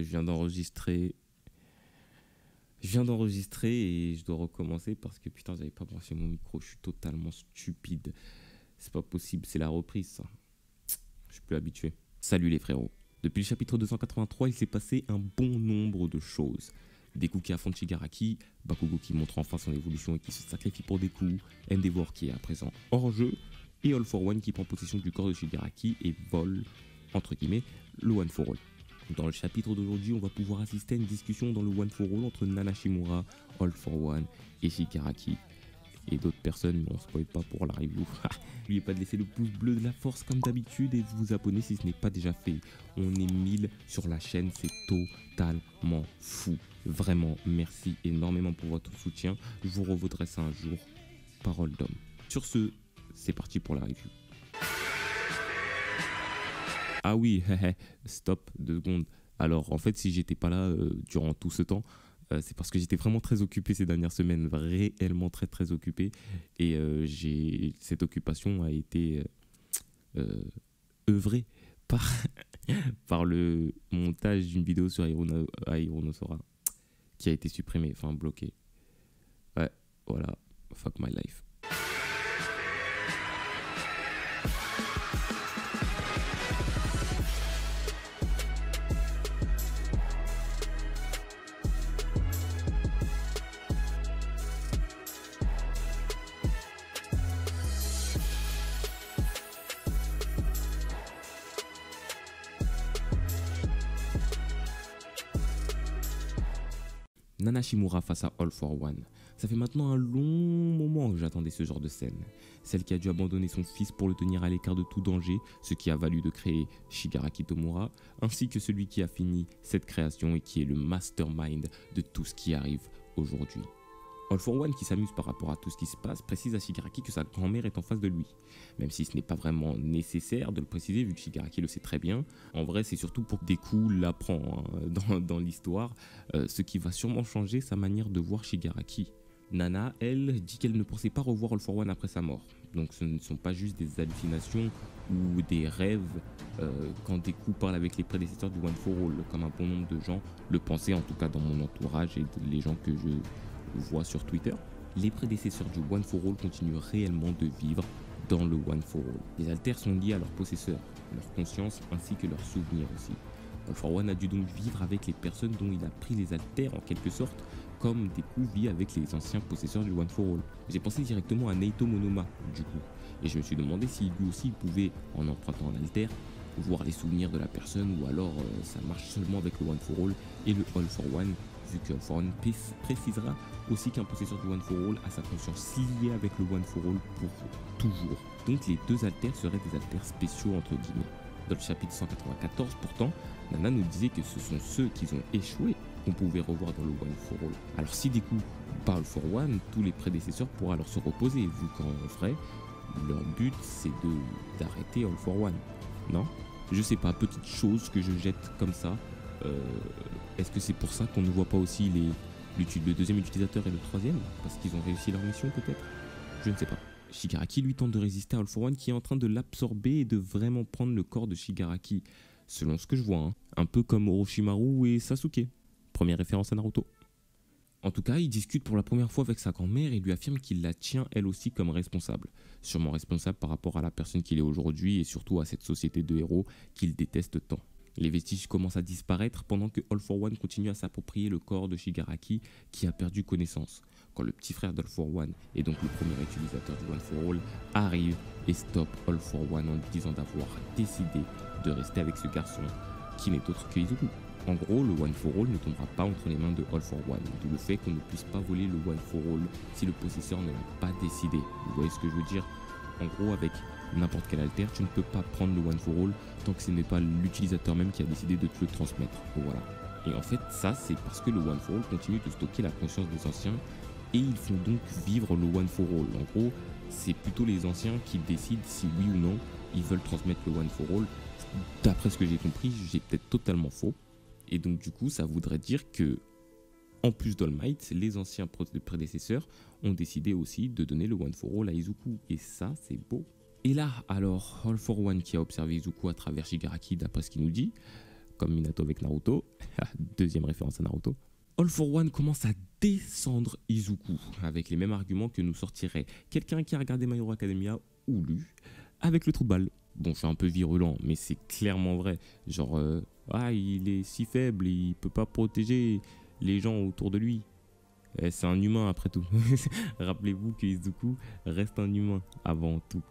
Je viens d'enregistrer. Je viens d'enregistrer et je dois recommencer parce que putain, j'avais pas branché mon micro. Je suis totalement stupide. C'est pas possible, c'est la reprise ça. Je suis plus habitué. Salut les frérots. Depuis le chapitre 283, il s'est passé un bon nombre de choses. Deku qui affronte Shigaraki, Bakugo qui montre enfin son évolution et qui se sacrifie pour Deku, Endeavor qui est à présent hors jeu, et All for One qui prend possession du corps de Shigaraki et vole, entre guillemets, le One for All. Dans le chapitre d'aujourd'hui, on va pouvoir assister à une discussion dans le One for All entre Nana Shimura, All for One et Shigaraki. Et d'autres personnes, mais on ne spoil pas pour la review. N'oubliez pas de laisser le pouce bleu de la force comme d'habitude et de vous abonner si ce n'est pas déjà fait. On est 1000 sur la chaîne, c'est totalement fou. Vraiment, merci énormément pour votre soutien. Je vous revaudrai ça un jour. Parole d'homme. Sur ce, c'est parti pour la review. Ah oui, stop, 2 secondes. Alors, en fait, si j'étais pas là durant tout ce temps, c'est parce que j'étais vraiment très occupé ces dernières semaines, réellement très occupé. Et cette occupation a été œuvrée par, par le montage d'une vidéo sur Aeronosora qui a été supprimée, enfin bloquée. Ouais, voilà, fuck my life. Nana Shimura face à All for One. Ça fait maintenant un long moment que j'attendais ce genre de scène. Celle qui a dû abandonner son fils pour le tenir à l'écart de tout danger, ce qui a valu de créer Shigaraki Tomura, ainsi que celui qui a fini cette création et qui est le mastermind de tout ce qui arrive aujourd'hui. All for One, qui s'amuse par rapport à tout ce qui se passe, précise à Shigaraki que sa grand-mère est en face de lui. Même si ce n'est pas vraiment nécessaire de le préciser vu que Shigaraki le sait très bien, en vrai c'est surtout pour que Deku l'apprend dans l'histoire, ce qui va sûrement changer sa manière de voir Shigaraki. Nana, elle, dit qu'elle ne pensait pas revoir All for One après sa mort. Donc ce ne sont pas juste des hallucinations ou des rêves quand Deku parle avec les prédécesseurs du One for All, comme un bon nombre de gens le pensaient, en tout cas dans mon entourage et les gens que je voit sur Twitter. Les prédécesseurs du One for All continuent réellement de vivre dans le One for All. Les alters sont liés à leurs possesseurs, leur conscience ainsi que leurs souvenirs aussi. All for One a dû donc vivre avec les personnes dont il a pris les alters en quelque sorte, comme Deku vit avec les anciens possesseurs du One for All. J'ai pensé directement à Naito Monoma du coup, et je me suis demandé si lui aussi pouvait, en empruntant un alter, voir les souvenirs de la personne ou alors ça marche seulement avec le One for All et le All for One, vu que All for One précisera aussi qu'un possesseur du One for All a sa conscience liée avec le One for All pour toujours. Donc les deux alters seraient des alters spéciaux entre guillemets. Dans le chapitre 194 pourtant, Nana nous disait que ce sont ceux qui ont échoué qu'on pouvait revoir dans le One for All. Alors si Deku bat All for One, tous les prédécesseurs pourraient alors se reposer, vu qu'en vrai, leur but c'est d'arrêter All for One. Non? Je sais pas, petite chose que je jette comme ça. Est-ce que c'est pour ça qu'on ne voit pas aussi le deuxième utilisateur et le troisième? Parce qu'ils ont réussi leur mission peut-être? Je ne sais pas. Shigaraki lui tente de résister à All for One qui est en train de l'absorber et de vraiment prendre le corps de Shigaraki. Selon ce que je vois, hein. Un peu comme Orochimaru et Sasuke. Première référence à Naruto. En tout cas, il discute pour la première fois avec sa grand-mère et lui affirme qu'il la tient elle aussi comme responsable. Sûrement responsable par rapport à la personne qu'il est aujourd'hui et surtout à cette société de héros qu'il déteste tant. Les vestiges commencent à disparaître pendant que All for One continue à s'approprier le corps de Shigaraki qui a perdu connaissance. Quand le petit frère d'All for One, et donc le premier utilisateur du One for All, arrive et stoppe All for One en lui disant d'avoir décidé de rester avec ce garçon qui n'est autre que Izuku. En gros, le One for All ne tombera pas entre les mains de All for One, d'où le fait qu'on ne puisse pas voler le One for All si le possesseur ne l'a pas décidé. Vous voyez ce que je veux dire? En gros, avec n'importe quel alter, tu ne peux pas prendre le One for All tant que ce n'est pas l'utilisateur même qui a décidé de te le transmettre. Voilà. Et en fait, ça, c'est parce que le One for All continue de stocker la conscience des anciens et ils font donc vivre le One for All. En gros, c'est plutôt les anciens qui décident si oui ou non ils veulent transmettre le One for All. D'après ce que j'ai compris, j'ai peut-être totalement faux. Et donc du coup, ça voudrait dire que, en plus d'All Might, les anciens prédécesseurs ont décidé aussi de donner le One for All à Izuku. Et ça, c'est beau. Et là, alors, All for One qui a observé Izuku à travers Shigaraki, d'après ce qu'il nous dit, comme Minato avec Naruto. Deuxième référence à Naruto. All for One commence à descendre Izuku avec les mêmes arguments que nous sortirait quelqu'un qui a regardé My Hero Academia ou lu avec le trou de balle. Bon, je suis un peu virulent, mais c'est clairement vrai. Genre, il est si faible, il peut pas protéger les gens autour de lui. C'est un humain après tout. Rappelez-vous que Izuku reste un humain avant tout.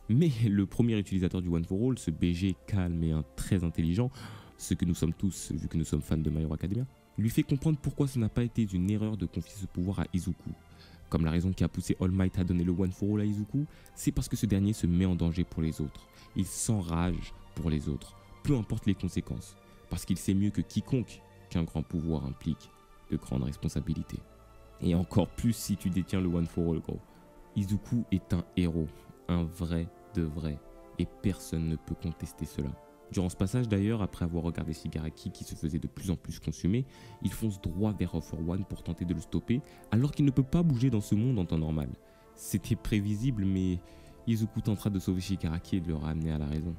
Mais le premier utilisateur du One for All, ce BG calme et très intelligent, ce que nous sommes tous, vu que nous sommes fans de My Hero Academia, lui fait comprendre pourquoi ce n'a pas été une erreur de confier ce pouvoir à Izuku. Comme la raison qui a poussé All Might à donner le One for All à Izuku, c'est parce que ce dernier se met en danger pour les autres. Il s'enrage pour les autres, peu importe les conséquences, parce qu'il sait mieux que quiconque qu'un grand pouvoir implique de grandes responsabilités. Et encore plus si tu détiens le One for All, gros. Izuku est un héros, un vrai de vrai, et personne ne peut contester cela. Durant ce passage d'ailleurs, après avoir regardé Shigaraki qui se faisait de plus en plus consumer, il fonce droit vers All for One pour tenter de le stopper, alors qu'il ne peut pas bouger dans ce monde en temps normal. C'était prévisible, mais Izuku tentera de sauver Shigaraki et de le ramener à la raison.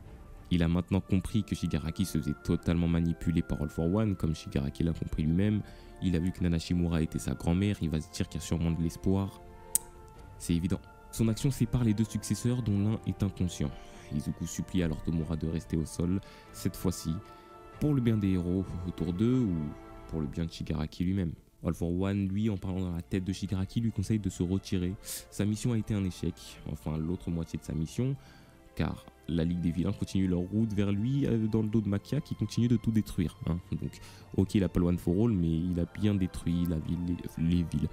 Il a maintenant compris que Shigaraki se faisait totalement manipuler par All for One, comme Shigaraki l'a compris lui-même. Il a vu que Nanashimura était sa grand-mère, il va se dire qu'il y a sûrement de l'espoir. C'est évident. Son action sépare les deux successeurs dont l'un est inconscient. Izuku supplie alors Tomura de rester au sol, cette fois-ci, pour le bien des héros autour d'eux ou pour le bien de Shigaraki lui-même. All for One, lui, en parlant dans la tête de Shigaraki, lui conseille de se retirer. Sa mission a été un échec, enfin l'autre moitié de sa mission, car la Ligue des Vilains continue leur route vers lui dans le dos de Makia qui continue de tout détruire. Donc, ok, il n'a pas le One for All, mais il a bien détruit la ville, les villes.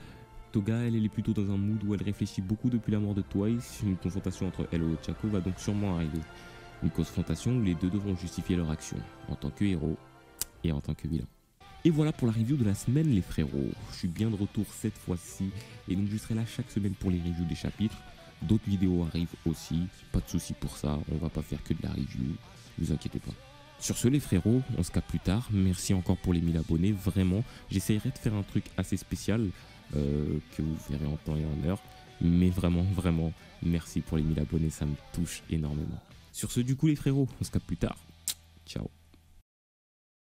Toga, elle est plutôt dans un mood où elle réfléchit beaucoup depuis la mort de Twice. Une confrontation entre elle et Ochako va donc sûrement arriver. Une confrontation où les deux devront justifier leur action, en tant que héros et en tant que vilain. Et voilà pour la review de la semaine les frérots. Je suis bien de retour cette fois-ci, et donc je serai là chaque semaine pour les reviews des chapitres. D'autres vidéos arrivent aussi, pas de soucis pour ça, on va pas faire que de la review, ne vous inquiétez pas. Sur ce les frérots, on se capte plus tard, merci encore pour les 1000 abonnés, vraiment, j'essayerai de faire un truc assez spécial, que vous verrez en temps et en heure, mais vraiment, merci pour les 1000 abonnés, ça me touche énormément. Sur ce du coup les frérots, on se capte plus tard, ciao.